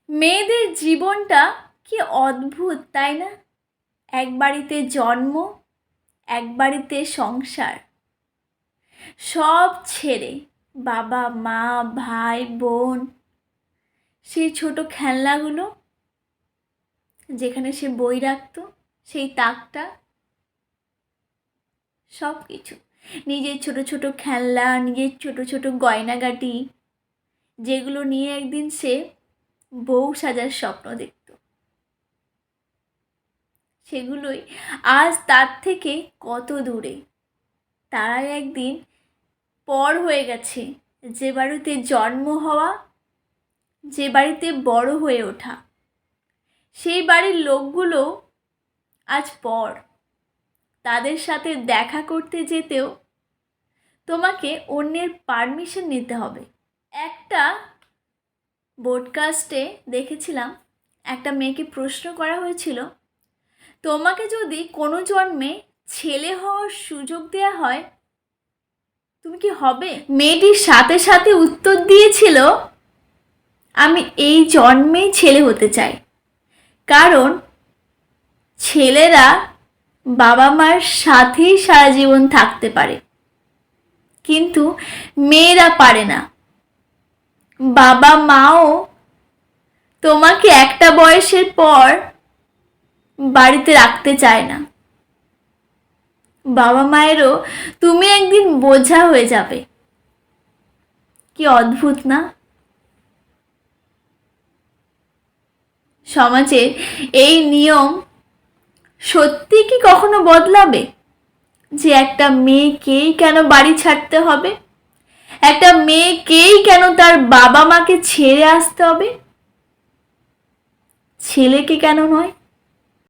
মেয়েদের জীবনটা কি অদ্ভুত, তাই না? এক বাড়িতে জন্ম, এক বাড়িতে সংসার, সব ছেড়ে বাবা মা ভাই বোন, সেই ছোট খেলনাগুলো যেখানে সে বই রাখতো, সেই তাকটা, সব কিছু, নিজের ছোট ছোট খেলনা, নিজের ছোট ছোট গয়নাগাটি, যেগুলো নিয়ে একদিন সে বউ সাজার স্বপ্ন দেখত, সেগুলোই আজ তার থেকে কত দূরে। তারাই একদিন পর হয়ে গেছে। যে বাড়িতে জন্ম হওয়া, যে বাড়িতে বড় হয়ে ওঠা, সেই বাড়ির লোকগুলো আজ পর। তাদের সাথে দেখা করতে যেতেও তোমাকে অন্যের পারমিশন নিতে হবে। একটা ব্রডকাস্টে দেখেছিলাম, একটা মেয়েকে প্রশ্ন করা হয়েছিল, তোমাকে যদি কোনো জন্মে ছেলে হওয়ার সুযোগ দেওয়া হয়, তুমি কি হবে? মেয়েটির সাথে সাথে উত্তর দিয়েছিল, আমি এই জন্মেই ছেলে হতে চাই, কারণ ছেলেরা বাবা মার সাথেই সারা জীবন থাকতে পারে, কিন্তু মেয়েরা পারে না। বাবা মাও তোমাকে একটা বয়সের পর বাড়িতে রাখতে চায় না। বাবা মায়েরও তুমি একদিন বোঝা হয়ে যাবে। কি অদ্ভুত না? সমাজের এই নিয়ম সত্যি কি কখনো বদলাবে? যে একটা মেয়েকেই কেন বাড়ি ছাড়তে হবে? একটা মেয়েকেই কেন তার বাবা মাকে ছেড়ে আসতে হবে? ছেলেকে কেন নয়?